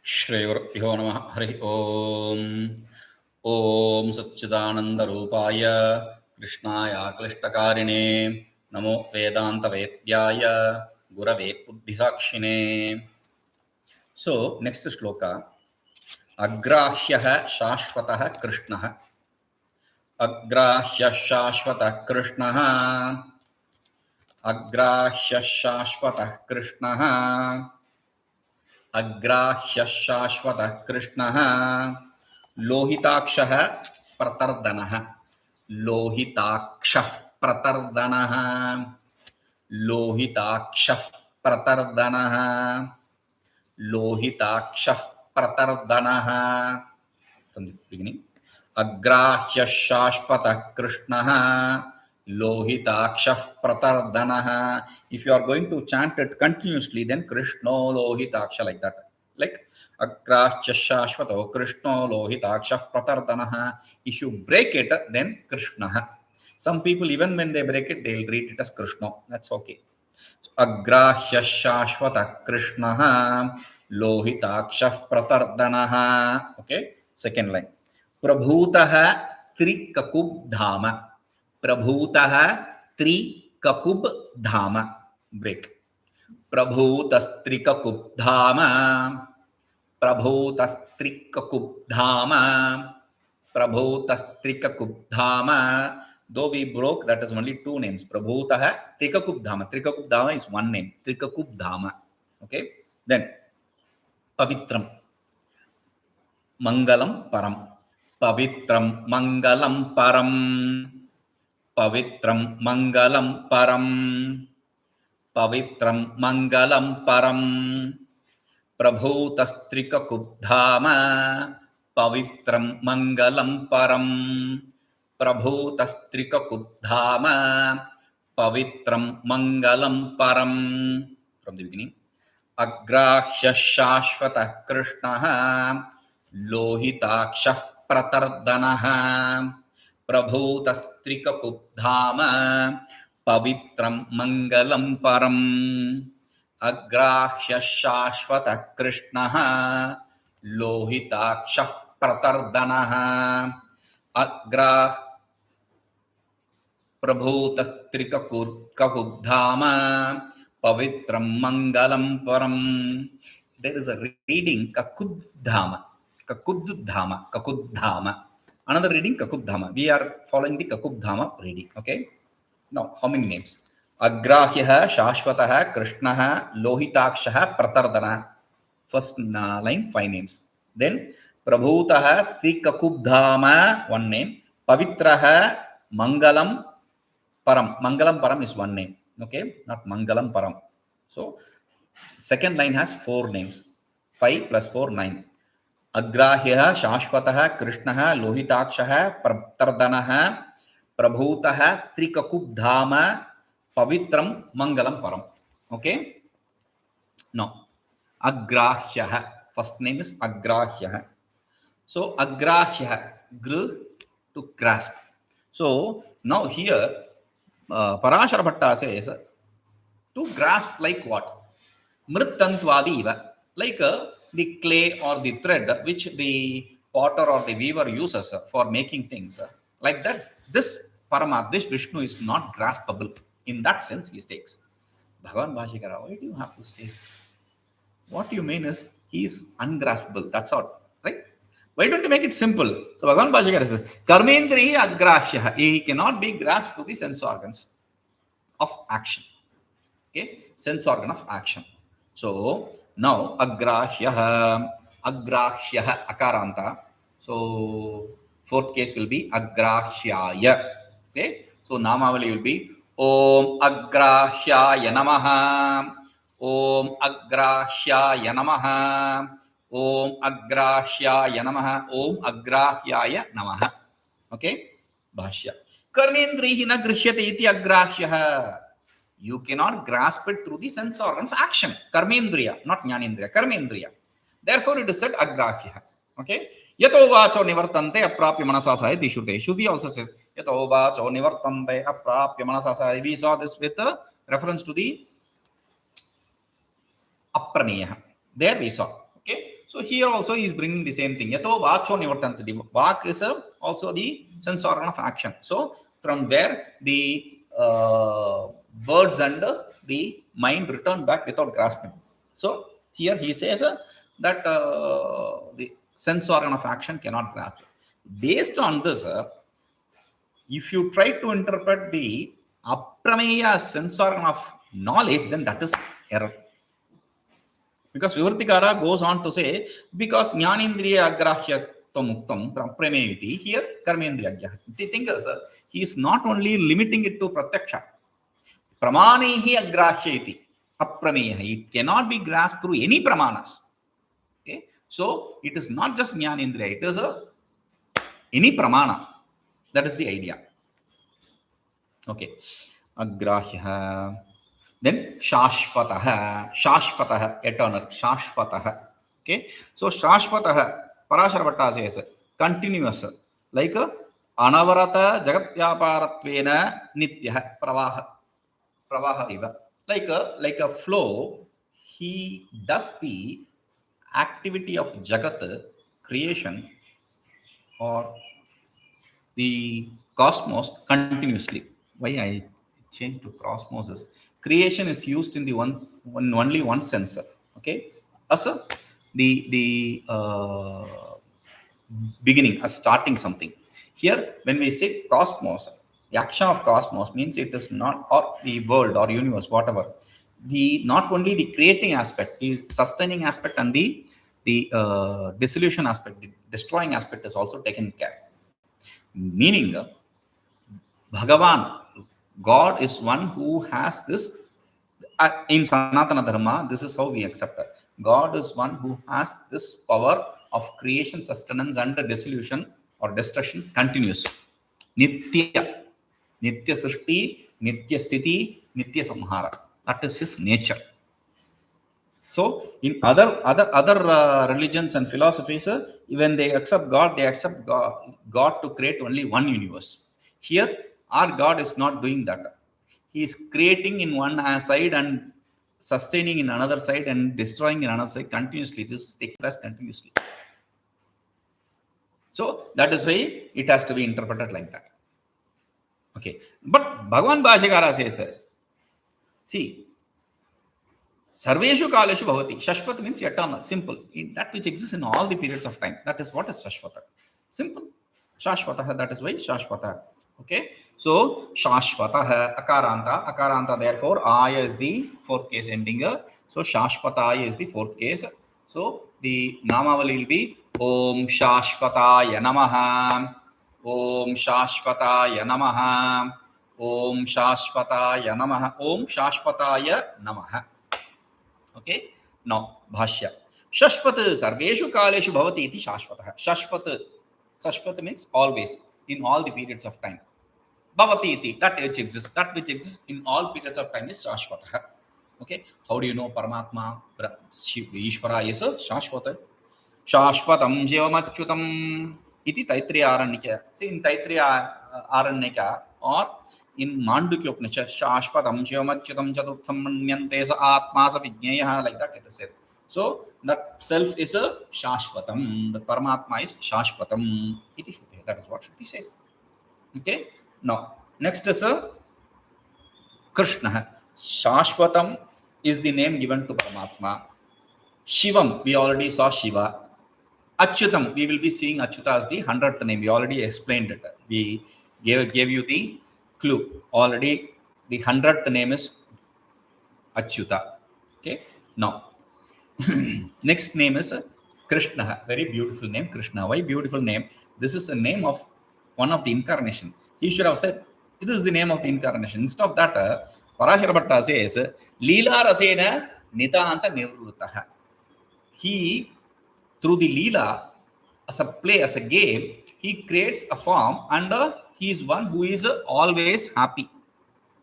श्रीगुरुभ्यो नमः हरिः ओम्। ॐ सच्चिदानन्दरूपाय कृष्णाय क्लिष्टकारिणे नमो वेदान्तवेद्याय गुरवे बुद्धिसाक्षिणे. So next shloka. agrāhyaḥ śāśvataḥ kṛṣṇah. agrāhyaḥ śāśvataḥ kṛṣṇah. agrāhyaḥ śāśvataḥ kṛṣṇah. agrāhyaḥ śāśvataḥ kṛṣṇah. lohitākṣaḥ pratardanaḥ. lohitākṣaḥ pratardanaḥ. lohitākṣaḥ pratardanaḥ. lohitākṣaḥ pratardanaḥ. From the beginning. agrāhyaḥ śāśvataḥ kṛṣṇah. lohitākṣaḥ pratardanaḥ. If you are going to chant it continuously, then kṛṣṇo'-lohitākṣaḥ, like that. Like agrāhyaḥ śāśvataḥ kṛṣṇo lohitākṣaḥ pratardanaḥ. If you break it, then kṛṣṇah. Some people, even when they break it, they will read it as kṛṣṇo. That's okay. So, agrāhyaḥ śāśvataḥ kṛṣṇah lohitākṣaḥ pratardanaḥ. Okay. Second line. prabhūtastrikakubdhāma. prabhūtastrikakubdhāma. Break. prabhūtastrikakubdhāma. prabhūtastrikakubdhāma. prabhūtastrikakubdhāma. Though we broke, that is only two names. prabhūtaḥ trikakubdhāma. Trikakubdhāma is one name. Trikakubdhāma. Okay. Then pavitraṃ maṅgalaṃ param. pavitraṃ maṅgalaṃ param. pavitraṃ maṅgalaṃ param. pavitraṃ maṅgalaṃ param. prabhūtastrikakubdhāma. pavitraṃ maṅgalaṃ param. prabhūtastrikakubdhāma. pavitraṃ maṅgalaṃ param. From the beginning. agrāhyaḥ śāśvataḥ kṛṣṇah lohitākṣaḥ pratardanaḥ. prabhūtastrikakubdhāma. pavitraṃ maṅgalaṃ param. agrāhyaḥ śāśvataḥ kṛṣṇah lohitākṣaḥ pratardanaḥ. prabhūtastrikakubdhāma. pavitraṃ maṅgalaṃ param. There is a reading kakubdhāma. kakubdhāma. kakubdhāma. Another reading kakubdhāma. We are following the kakubdhāma reading. Okay. Now, how many names? agrāhyaḥ śāśvataḥ kṛṣṇah lohitākṣaḥ pratardanaḥ. First line, 5 names. Then prabhūtaḥ trikakubdhāma, 1 name. pavitraḥ maṅgalaṃ param. maṅgalaṃ param is 1 name. Okay, not maṅgalaṃ param. So second line has 4 names. 5 plus 4, 9. agrāhyaḥ śāśvataḥ kṛṣṇah lohitākṣaḥ pratardanaḥ. prabhūtaḥ trikakubdhāma. pavitraṃ maṅgalaṃ param. Okay. Now agrāhyaḥ. First name is agrāhyaḥ. So agrāhyaḥ, to grasp. So now here Parāśara Bhatta says to grasp like what? Mrittanttvādiva, like the clay or the thread which the potter or the weaver uses for making things. Like that, this Paramatma, this Vishnu is not graspable. In that sense, he takes. Bhagavan Bhāśikara, why do you have to say this? What you mean is he is ungraspable. That's all, right? Why don't you make it simple? So Bhagavan Bhāśikara says, karmendriyairna agrāhyaḥ. He cannot be grasped to the sense organs of action. Okay, sense organ of action. So now agrāhyaḥ, agrāhyaḥ akaranta. So fourth case will be agrāhyāya. Okay, so namavali will be Om agrāhyāya namaḥ. Om agrāhyāya namaḥ. Om agrāhyaaya namaḥ. Om agrāhyaaya namaḥ. Okay. Bhashya. Karmendrihi na gṛhyate iti agrāhyaḥ. You cannot grasp it through the sense organ of action. Karmendriya, not jnanendriya. Karmendriya. Therefore, it is said agrāhyaḥ. Okay. Yato vāco nivartante aprāpya manasā saha iti śruteḥ. Shruti also says yato vāco nivartante aprāpya manasā saha. We saw this with a reference to the aprameyah. There we saw. Okay. So here also he is bringing the same thing. Yato vāco nivartante. The vāc is also the sense organ of action. So from where the words and the mind return back without grasping. So here he says that the sense organ of action cannot grasp. Based on this, if you try to interpret the aprameya sense organ of knowledge, then that is error. Because Vivritikara goes on to say, because jnanendriya agrāhyaḥ muktam prameya, here karmendriyairna. The thing is, he is not only limiting it to pratyaksha. Pramanihi agrāhya iti aprameya. It cannot be grasped through any pramanas. Okay, so it is not just jnanendriya, it is any pramana. That is the idea. Okay, agrāhyaḥ. Then śāśvataḥ, eternal, śāśvataḥ. Okay, so śāśvataḥ, Parāśara says continuous, like anavarata jagatvyāpāratvena nityah pravaha iva. Like a flow, he does the activity of jagat, creation, or the cosmos continuously. Why I change to cosmos? Creation is used in the only one sense. Okay, as the beginning, as starting something. Here, when we say cosmos, the action of cosmos means it is not, or the world or universe, whatever. The not only the creating aspect, the sustaining aspect, and the dissolution aspect, the destroying aspect is also taken care. Meaning, Bhagavan, God is one who has this. In Sanatana Dharma, this is how we accept it. God is one who has this power of creation, sustenance, and dissolution or destruction continuous. Nitya. Nitya srishti, nitya sthiti, nitya samhara. That is his nature. So, in other religions and philosophies, when they accept God God to create only one universe. Here, our God is not doing that. He is creating in one side and sustaining in another side and destroying in another side continuously. This takes place continuously. So that is why it has to be interpreted like that. Okay. But Bhagavan Bhāśyakara says, see, sarveṣu kāleṣu bhavatīti. Śaśvat means eternal, simple. In that which exists in all the periods of time. That is what is śaśvataḥ. Simple. Śāśvataḥ, that is why śāśvataḥ. Okay, so śāśvataḥ, akaranta, therefore aya is the fourth case ending. So śāśvataḥ is the fourth case. So the namavali will be Om śāśvataḥ namaḥ, Om śāśvataḥ namaḥ, Om śāśvataḥ namaḥ, Om śāśvataḥ namaḥ. Okay, now bhāṣya. Śaśvat sarveṣu kāleṣu bhavatīti śāśvataḥ. Śaśvat means always, in all the periods of time. Bhavatīti, that which exists in all periods of time is śāśvataḥ. Okay, how do you know Paramatma, Ishvara is śāśvat? Śāśvataṃ śivamacyutam iti Taittiriya Aranyaka. See, in Taittiriya Aranyaka or in Mandukya Upanishad, śāśvataṃ śivamacyutam chaturtham manyante sa ātmā sa vijñeyah, like that it is said. So that self is a śāśvataṃ, the Paramatma is śāśvataṃ iti śruteḥ. That is what Shruti says. Okay. Now, next is a kṛṣṇo'hamarjuna. Śāśvataṃ is the name given to Paramatma. Shivam, we already saw Shiva. Achyutam, we will be seeing Achyuta as the 100th name. We already explained it. We gave you the clue. Already the 100th name is Achyuta. Okay. Now, next name is kṛṣṇo'hamarjuna. Very beautiful name, Krishna. Why beautiful name? This is a name of one of the incarnation. He should have said, this is the name of the incarnation. Instead of that, Parāśara says, Leela rasena nitanta nirvṛtivācakaḥ. He, through the Leela, as a play, as a game, he creates a form and he is one who is always happy.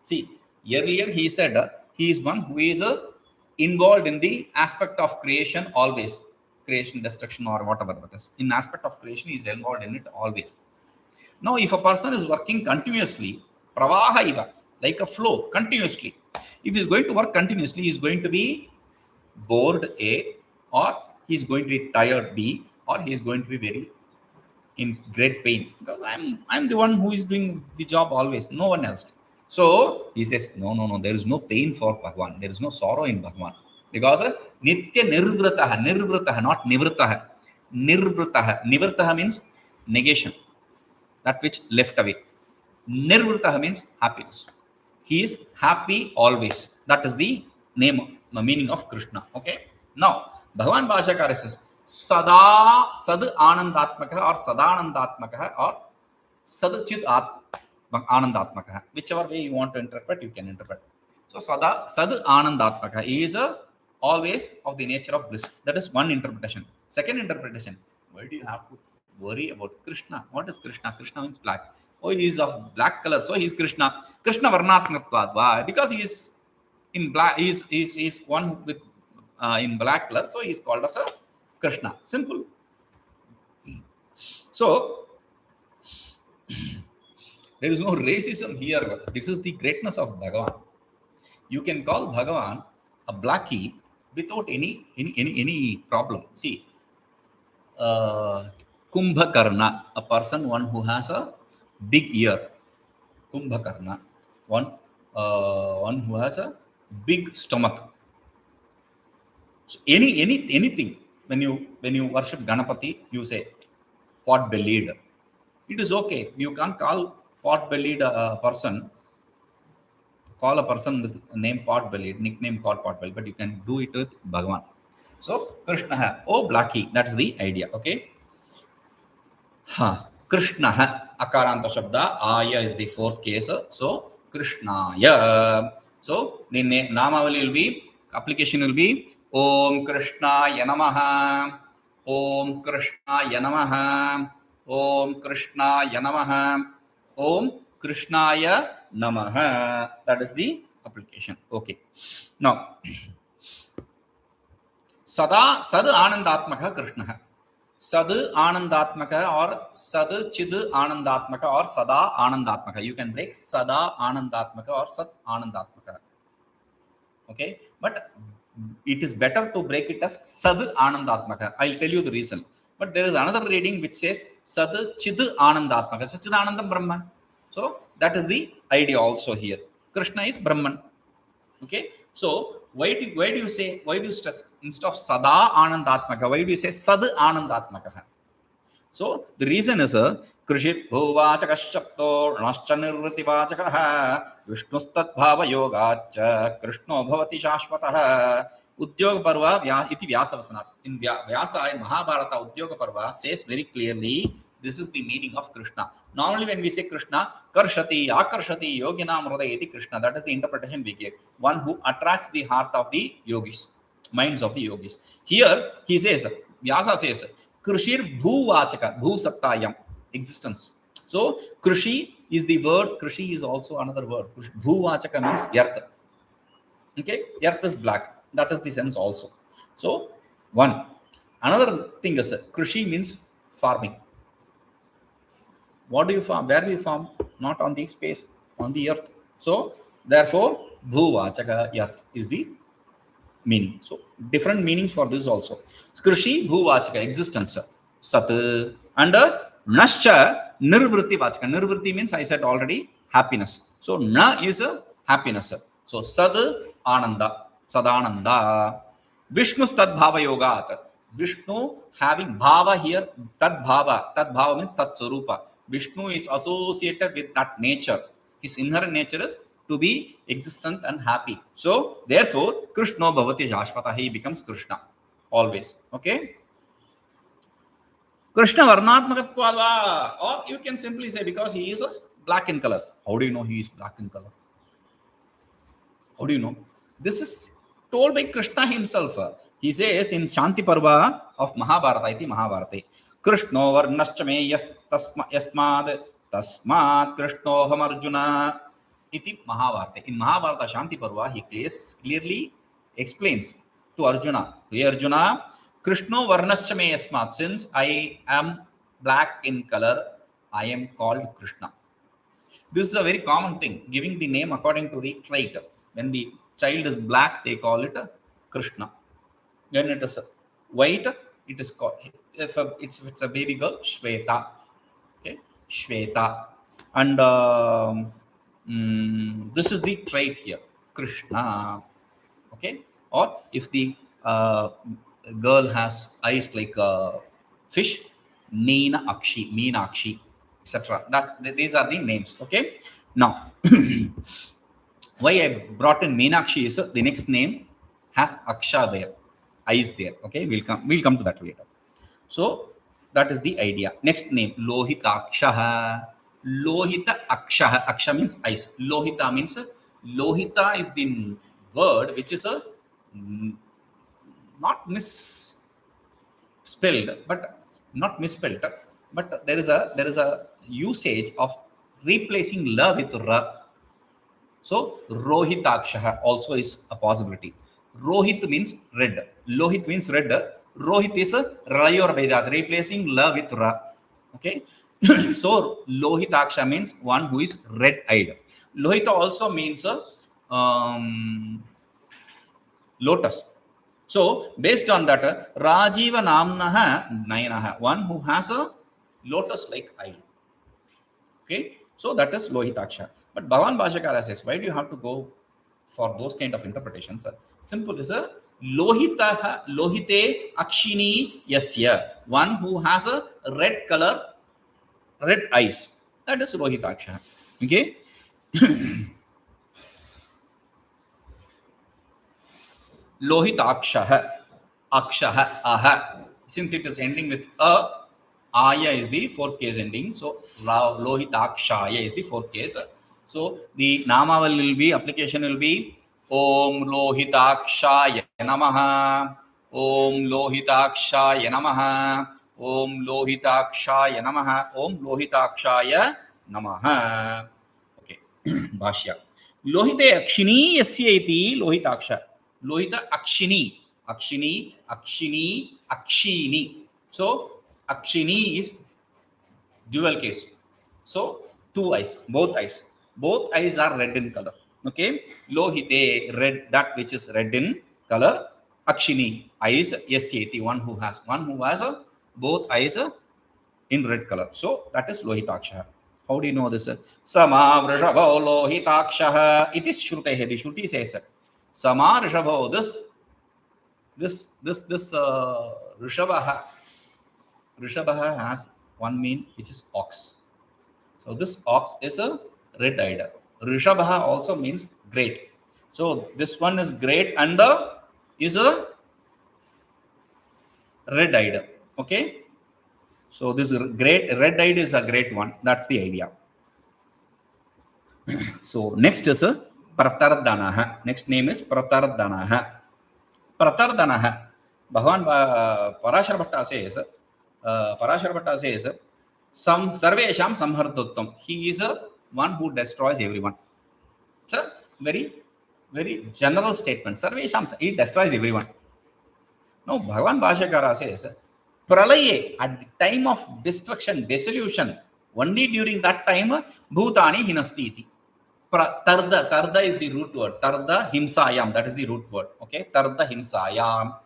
See, earlier he said he is one who is involved in the aspect of creation always. Creation, destruction, or whatever it is. In aspect of creation, he is involved in it always. Now, if a person is working continuously, pravaha iva, like a flow, continuously. If he is going to work continuously, he is going to be bored, or he is going to be tired, B, or he is going to be very in great pain, because I'm the one who is doing the job always, no one else. So he says, no, there is no pain for Bhagavan, there is no sorrow in Bhagavan, because nitya nirvṛtah, not nirvṛtah. Nivartah means negation, that which left away. Nirvṛtah means happiness. He is happy always. That is the meaning of Krishna. Okay. Now, Bhagavan Bhashyakara says, sad ānandātmakaḥ or sadānandātmakaḥ or sad ānandātmakaḥ. Whichever way you want to interpret, you can interpret. So, sad ānandātmakaḥ is always of the nature of bliss. That is one interpretation. Second interpretation, why do you have to worry about Krishna? What is Krishna? Krishna means black. Oh, he is of black color, so he is Krishna. Krishna varnātmakatvad. Why? Because he is in black. He is one with in black color, so he is called as a Krishna. Simple. So there is no racism here. This is the greatness of Bhagavan. You can call Bhagavan a blackie without any problem. See, Kumbhakarna, a person, one who has a big ear. Kumbhakarna, one who has a big stomach. So anything, when you worship Ganapati, you say pot-bellied. It is okay. You can't call pot-bellied person. Call a person with name pot-bellied, nickname called pot-bellied, but you can do it with Bhagavan. So Krishna, oh blackie, that's the idea. Okay. Krishna, akaranta shabda, aya is the fourth case. So Krishnaya. So the namavali will be, application will be Om Krishnaya Namaha, Om Krishnaya Namaha, Om Krishnaya Namaha, Om Krishnaya Namaha. That is the application. Okay. Now, sad ānandātmakaḥ Krishna. Sad ānandātmakaḥ or sad chid ānandātmakaḥ or sada ānandātmakaḥ. You can break sada ānandātmakaḥ or sat ānandātmakaḥ. Okay, but it is better to break it as sad ānandātmakaḥ. I'll tell you the reason. But there is another reading which says sad chid ānandātmakaḥ. Satchidanandam Brahma. So that is the idea also here. Krishna is Brahman. Okay. So why do you stress instead of sada ānandātmakaḥ? Why do you say sad ānandātmakaḥ? So the reason is kṛṣirbhūvācakaḥ śabdo ṇaśca nirvṛtivācakaḥ viṣṇustadbhāvayogācca kṛṣṇo śāśvataḥ Udyoga Parva iti Vyasavasana. In Vyasa in Mahabharata, Udyoga Parva says very clearly, this is the meaning of Krishna. Normally when we say Krishna, karshati, akarshati, yoginam hridayeti Krishna, that is the interpretation we give. One who attracts the heart of the yogis, minds of the yogis. Here he says, Vyasa says, kṛṣirbhūvācakaḥ, bhu sattayam, existence. So kṛṣi is the word, kṛṣi is also another word. Bhuvācaka means earth. Okay, earth is black. That is the sense also. So one. Another thing is kṛṣi means farming. What do you farm? Where do you farm? Not on the space, on the earth. So therefore, bhuvācaka, earth is the meaning. So different meanings for this also. kṛṣirbhūvācaka, existence. Sat and ṇaśca nirvṛtivācaka. Nirvrti means, I said already, happiness. So na is a happiness. So sad ananda, sadananda. viṣṇustadbhāvayogācca. Vishnu having bhava here, tad bhava means tat sarupa. Vishnu is associated with that nature. His inherent nature is to be existent and happy. So therefore, kṛṣṇo śāśvataḥ, he becomes Krishna always. Okay. Krishna varnātmakatvad, or you can simply say because he is black in color. How do you know he is black in color? How do you know? This is told by Krishna himself. He says in Shanti Parva of Mahabharata, iti Mahabharate, kṛṣṇo me yasmā-ttasmāt kṛṣṇo'hamarjuna iti Mahabharata. In Mahabharata Shanti Parva, he clearly explains to Arjuna, hey Arjuna, kṛṣṇo me yasmāt, since I am black in color, I am called Krishna. This is a very common thing, giving the name according to the trait. When the child is black, they call it Krishna. When it is white, it is called, if it's a baby girl, Shweta. Okay, Shweta. And this is the trait here, Krishna. Okay, or if the girl has eyes like a fish, Meenakshi, etc. These are the names. Okay, now why I brought in Meenakshi is the next name has Aksha there, eyes there. Okay, we'll come to that later. So that is the idea. Next name, lohitākṣaḥ. Lohitākṣaḥ. Aksha means eyes. Lohita means, Lohita is the word which is a not misspelled, but not misspelled, but there is a usage of replacing la with ra. So rohitākṣaḥ also is a possibility. Rohit means red. Lohit means red. Rohit is rayor vedat, replacing la with ra. Okay. So lohitākṣaḥ means one who is red-eyed. Lohita also means lotus. So based on that, Rajiva Namnaha Nayanaha, one who has a lotus-like eye. Okay. So that is lohitākṣaḥ. But Bhagavan Bhāśyakara says, why do you have to go for those kind of interpretations? Simple is a lohite akshini yasya, one who has a red color, red eyes. That is lohitākṣaḥ. Okay. Lohitākṣaḥ, akshaḥ, aha. Since it is ending with a, aya is the fourth case ending. So lohitākṣaya is the fourth case. So the nama will be, application will be Om lohitākṣaya namaha, Om lohitākṣaya namaha, Om lohitākṣaya namaha, Om lohitākṣaya namaha. Okay. Bhashya. Lohite akshini yasya iti lohitākṣaḥ. Lohita akshini, akshini. So akshini is dual case. So two eyes, both eyes. Both eyes are red in color. Okay. Lohite, red, that which is red in color. Akshini, eyes, yasyati, one who has both eyes in red color. So that is lohitākṣaḥ. How do you know this? Sama vrishabho lohitākṣaḥ. It is śruteḥ. The Shruti says, Sama vrishabho. This Rishabha has one mean, which is ox. So this ox is a red-eyed. Rishabha also means great. So this one is great and is a red-eyed. Okay. So this great red-eyed is a great one. That's the idea. So next is a pratardanaḥ. Next name is pratardanaḥ. Pratardanaḥ. Bhagavan Parāśara says, sarveṣam samhardottam. He is a one who destroys everyone. It's a very, very general statement. Sarveṣam, he destroys everyone. Now Bhagavan Bhāśyakara says, pralaye, at the time of destruction, dissolution, only during that time, bhūtāni hinasti iti. Tarda is the root word. Tarda himsayam, that is the root word. Okay, tarda himsayam.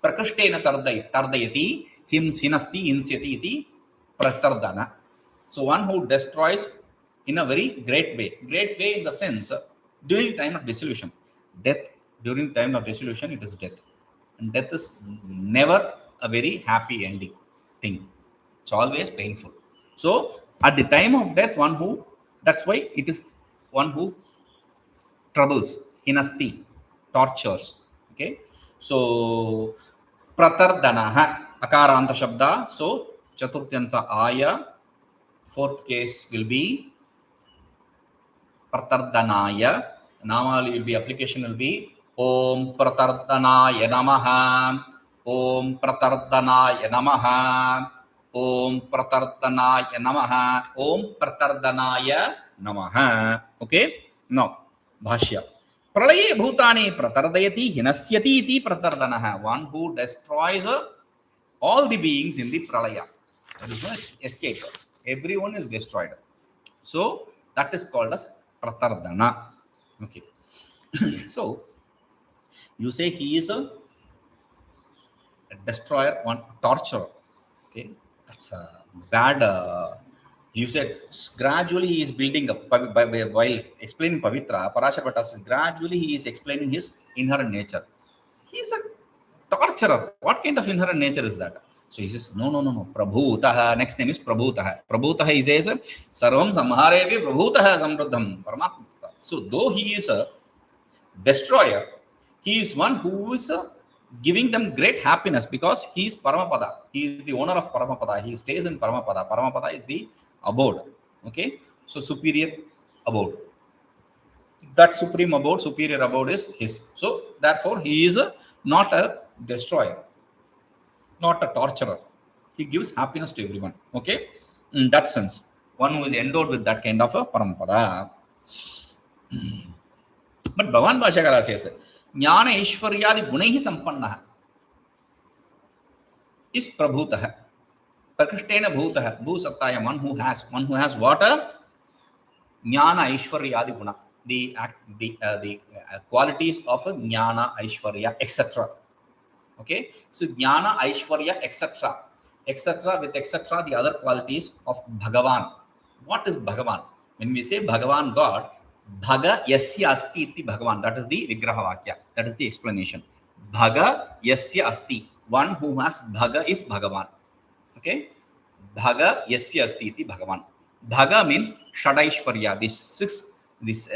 Prakrishtena tardayati, hinasti insyati iti pratardana. So one who destroys in a very great way. Great way in the sense, during time of dissolution. Death, during time of dissolution, it is death. And death is never a very happy ending thing. It's always painful. So at the time of death, that's why it is one who troubles, hinasti, tortures. Okay. So pratardanaḥ, akaranta shabda. So chaturtyanta aya, fourth case will be pratardanaya. Nama will be, application will be Om pratardanaya namaha, Om pratardanaya namaha, Om pratardanaya namaha, Om pratardanaya namaha. Okay. Now Bhashya. Pralaye bhūtāni pratardayati hinasyati iti pratardanaḥ. One who destroys all the beings in the pralaya. There is no escape. Everyone is destroyed. So that is called as pratardana. Okay. So you say he is a destroyer, one torturer. Okay, that's a bad. You said gradually he is building up while explaining Pavitra. Parāśarvata says gradually he is explaining his inherent nature. He is a torturer. What kind of inherent nature is that? So he says, no. Prabhūtaḥ. Next name is Prabhūtaḥ. Prabhūtaḥ, he says, sarvam samharevi prabhūtaḥ samruddham paramatma. So though he is a destroyer, he is one who is giving them great happiness because he is Paramapada. He is the owner of Paramapada. He stays in Paramapada. Paramapada is the abode. Okay, so superior abode. That supreme abode, superior abode is his. So therefore, he is not a destroyer, not a torturer. He gives happiness to everyone. Okay, in that sense, one who is endowed with that kind of a Paramapada. But Bhagavan Bhāśyakara says, Jnana Aishwaryādi Gunaihi Sampannah is Prabhūtaḥ. Prakrishtena Bhūtaḥ. Bhūsattaya, one who has what? Jnana Aishwaryādi Guna. The qualities of Jnana, Aishwarya, etc. Okay? So Jnana, Aishwarya, etc. Etc. With etc. the other qualities of Bhagavan. What is Bhagavan? When we say Bhagavan, God, Bhaga yasya asti iti Bhagavan. That is the vigrāha-vakya. That is the explanation. Bhaga yasya asti. One who has Bhaga is Bhagavan. Okay? Bhaga yasya asti iti Bhagavan. Bhaga means Shadaishwarya. These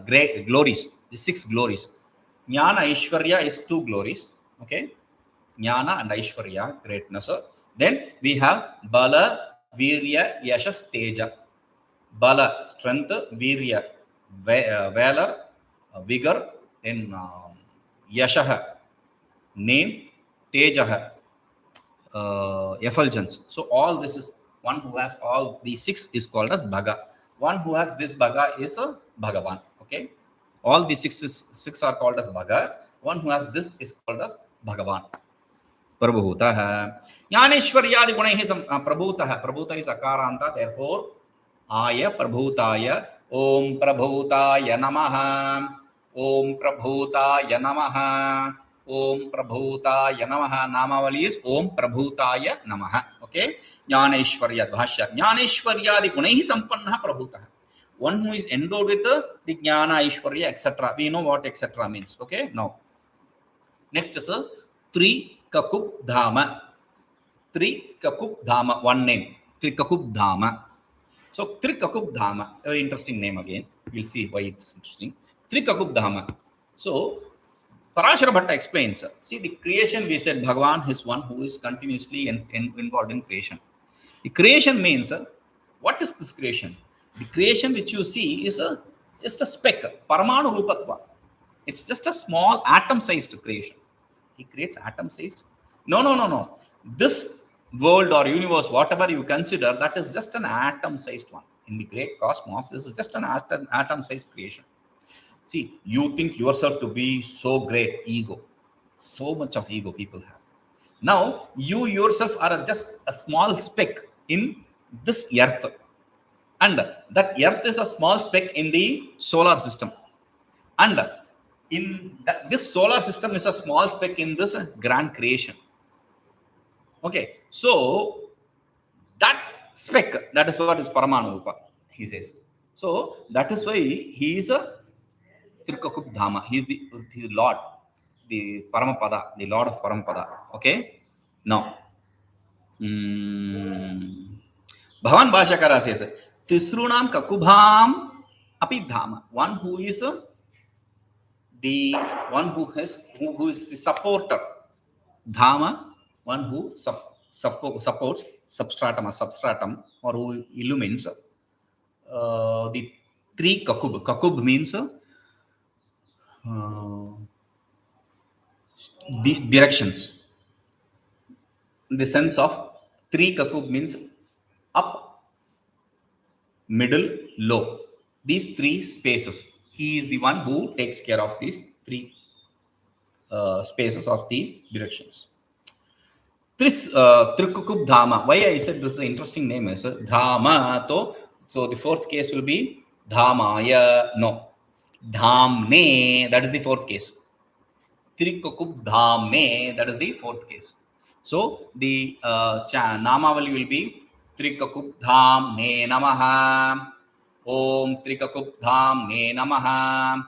great glories. The 6 glories. Jnana Aishwarya is 2 glories. Okay? Jnana and Aishwarya, greatness. Then we have Bala, Virya, Yashas, Teja. Bala, strength, Virya, valor, vigor, then Yashah, name, Tejaha, effulgence. So all this is one who has all these 6 is called as Bhaga. One who has this Bhaga is a Bhagavan. Okay, all these 6 are called as Bhaga. One who has this is called as Bhagavan. Prabhūtaḥ. Jnaneshwaryādi gunaihi Prabhūtaḥ. Prabhūta is akaranta. Therefore, Aya Prabhūtāya. Om Prabhūtāya Namaha. Om Prabhūtāya Namaha. Om Prabhūtāya Namaha. Namavali is Om Prabhūtāya Namaha. Okay. Jnaneshwarya Bhāśya. Jnaneshwaryādi gunaihi sampannah Prabhūtaḥ. One who is endowed with the Jnana, Aishwarya, etc. We know what etc. means. Okay. Now, next is Trikakubdhāma. Trikakubdhāma. One name. Trikakubdhāma. So, Trikakubdhāma, very interesting name again. We'll see why it's interesting. Trikakubdhāma. So, Parāśara Bhatta explains, see, the creation, we said Bhagavan is one who is continuously involved in creation. The creation means, what is this creation? The creation which you see is just a speck, paramāṇu rūpatva. It's just a small atom-sized creation. He creates atom-sized? No. This world or universe, whatever you consider, that is just an atom-sized one. In the great cosmos, this is just an atom-sized creation. See, you think yourself to be so great, ego. So much of ego people have. Now, you yourself are just a small speck in this earth. And that earth is a small speck in the solar system. And this solar system is a small speck in this grand creation. Okay, so that speck, that is what is Paramāṇu Rūpa, he says. So that is why he is a Trikakubdhāma. He is the Lord, the Paramapada, the Lord of Paramapada. Okay, now Bhagavan Bhāśyakara says, Tisrunam Kakubham Apidhama. One who is the one who is the supporter. Dhama, one who supports substratum or who illumines the 3 kakub. Kakub means the directions. In the sense of 3 kakub means up, middle, low. These 3 spaces. He is the one who takes care of these 3 spaces of the directions. Trikakubdhāma. Why I said this is an interesting name is Dhāma. So the 4th case will be Dhāmaya. No. Dhamne. That is the 4th case. Trikakubdhāme. That is the 4th case. So the namavali will be Trikakubdhāmne namaha. Om Trikakubdhāmne namaha.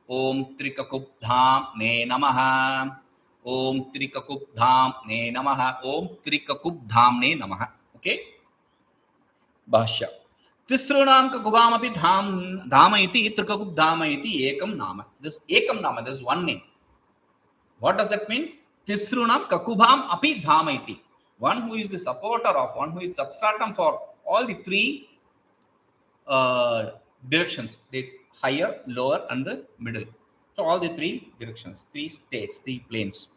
Om Trikakubdhāmne namaha. Om Trikakubdhāmne namaha. Om Trikakubdhāmne namaha. Okay. Bhāṣya. Tisrunam kakubham api dhama iti trikakubdhāma iti ekam nama. This ekam nama, this is one name. What does that mean? Tisrunam kakubham api dhama iti. One who is the supporter of, one who is substratum for all the three directions, the higher, lower and the middle. So all the three directions, three states, three planes.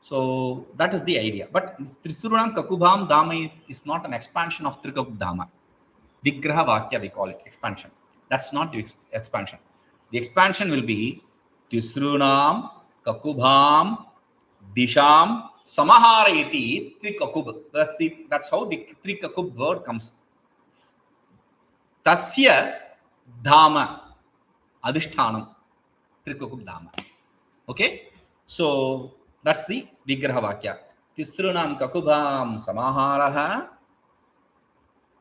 So that is the idea. But Tisrunam kakubham dhama is not an expansion of Trikakubdhāma. Vigraha-vakya we call it, expansion. That's not the expansion. The expansion will be Tisrunam kakubham disham samaharayati trikakub. That's how the trikakub word comes. Tasya dhama adhishthanam trikakubdhāma. Okay, so that's the vigraha-vakya. Tisrunam kakubham samaharaha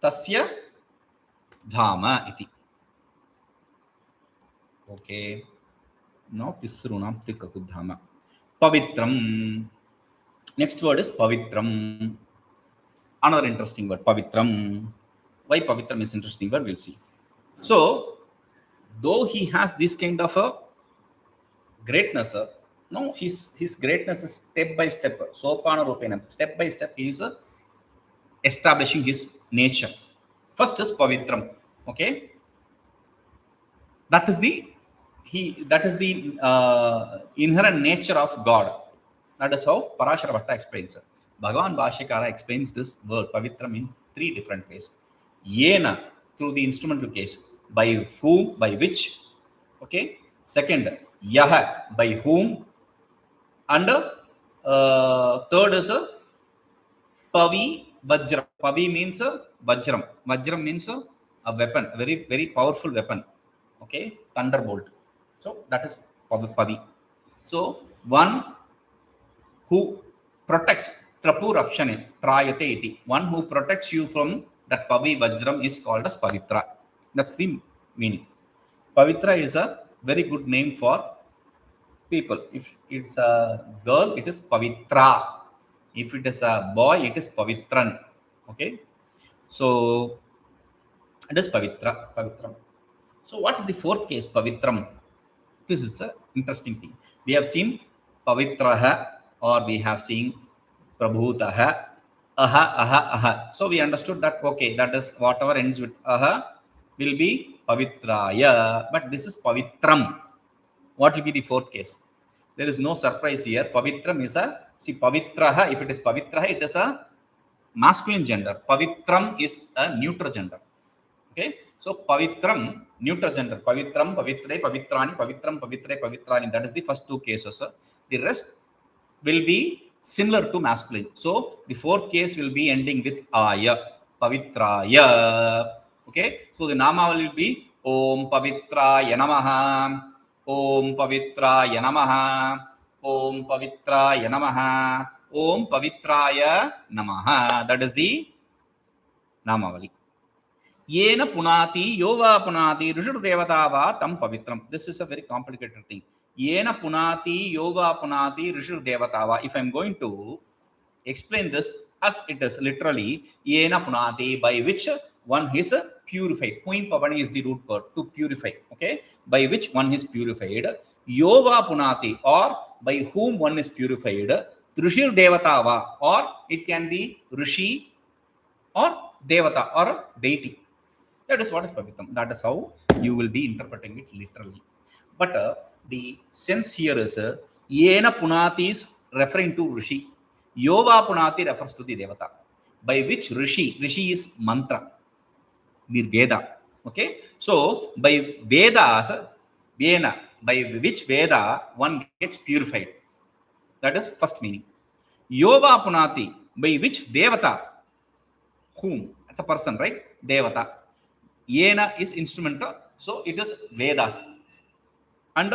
tasya dhama iti. Okay. Now tisrunam trikakubdhāma. Pavitraṃ. Next word is pavitraṃ. Another interesting word, pavitraṃ. Why pavitraṃ is interesting word, we'll see. So, though he has this kind of a greatness, no, his greatness is step by step. Sopana rupena. Step by step, he is establishing his nature. First is pavitraṃ. Okay. That is the inherent nature of God. That is how Parāśara explains it. Bhagavan Bhāshyakara explains this word pavitraṃ in three different ways. Yena, through the instrumental case, by whom, by which. Okay. Second, yaha, by whom. And third is pavi vajram. Pavi means vajram. Vajram means a weapon, a very, very powerful weapon. Okay, thunderbolt. So that is pavi. So one who protects trapu rakshane trayate iti. One who protects you from that pavi vajram is called as pavitra. That's the meaning. Pavitra is a very good name for people. If it's a girl, it is pavitra. If it is a boy, it is pavitran. Okay, so it is pavitra. Pavitram. So what is the fourth case, pavitraṃ? This is an interesting thing. We have seen pavitraha, or we have seen prabhūtaḥ, aha. So we understood that, okay, that is whatever ends with aha will be pavitrāya, but this is pavitraṃ. What will be the fourth case? There is no surprise here. Pavitraṃ is pavitraha, if it is pavitraha, it is a masculine gender. Pavitraṃ is a neutral gender. Okay, so pavitraṃ, neutral gender. Pavitraṃ, pavitre, pavitrāni, pavitraṃ, pavitre, pavitrāni. That is the first two cases. The rest will be similar to masculine. So the fourth case will be ending with aya, pavitrāya. Okay, so the nama will be Om Pavitrāya Namaha, Om Pavitrāya Namaha, Om Pavitrāya Namaha, Om Pavitrāya Namaha. That is the namavali. Yena punati yova punati rishurdevata tam pavitraṃ. This is a very complicated thing. Yena punati yova punati rishurdevata. If I am going to explain this as it is literally, yena punati, by which one is purified. Puin pavani is the root word, to purify. Okay, by which one is purified. Yova punati, or by whom one is purified. Rishurdevata, or it can be rishi or devata or deity. That is what is pavitraṃ. That is how you will be interpreting it literally. But the sense here is yena punati is referring to rishi. Yova punati refers to the devata. By which rishi is mantra, nirveda. Okay, so by vedas, vena, by which veda one gets purified. That is first meaning. Yova punati, by which devata, whom? It's a person, right? Devata. Yena is instrumental, so it is Vedas. And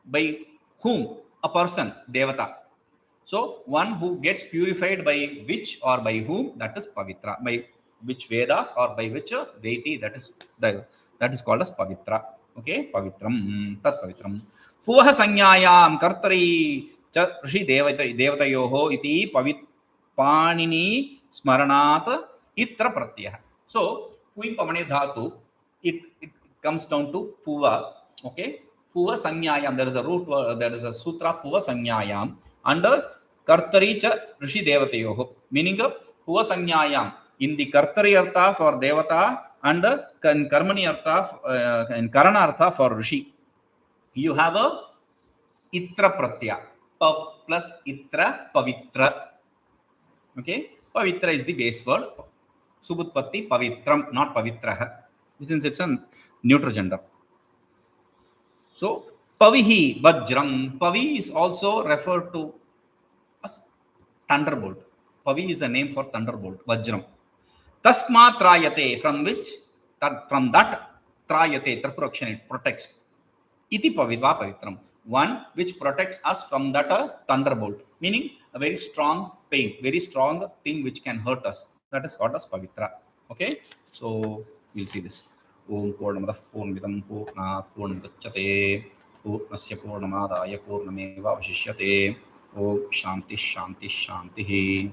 by whom? A person, Devata. So one who gets purified by which or by whom, that is pavitra. By which Vedas or by which deity, that is called as pavitra. Okay, pavitraṃ, tat pavitraṃ. Puvaha sanyāyām kartari cha rishi devatayoho iti pavitpanini smaranāt itra pratyah. So puvi pavane dhatu, it comes down to puva. Okay, puva sanyāyām. There is a root. There is a sutra puva sanyāyām under kartari cha rishi devatayoho, meaning puva sanyāyām in the kartari artha for devata and karmani artha in karana artha for rishi. You have a itra pratyaya, plus itra pavitra. Okay, pavitra is the base word. Subutpatti pavitraṃ, not pavitraḥ, since it's a neutral gender. So pavihi vajram. Pavi is also referred to as thunderbolt. Pavi is a name for thunderbolt. Vajram. Tasmāt trāyate, from that trāyate, trapurakṣana, it protects. Iti pavitraṃ, one which protects us from that thunderbolt, meaning a very strong pain, very strong thing which can hurt us. That is called as pavitra. Okay, so we'll see this. Om purnamadah purnamidam purnāt purnamudachyate purnasya purnamādāya purnameva vashishyate. Om shanti shanti shanti.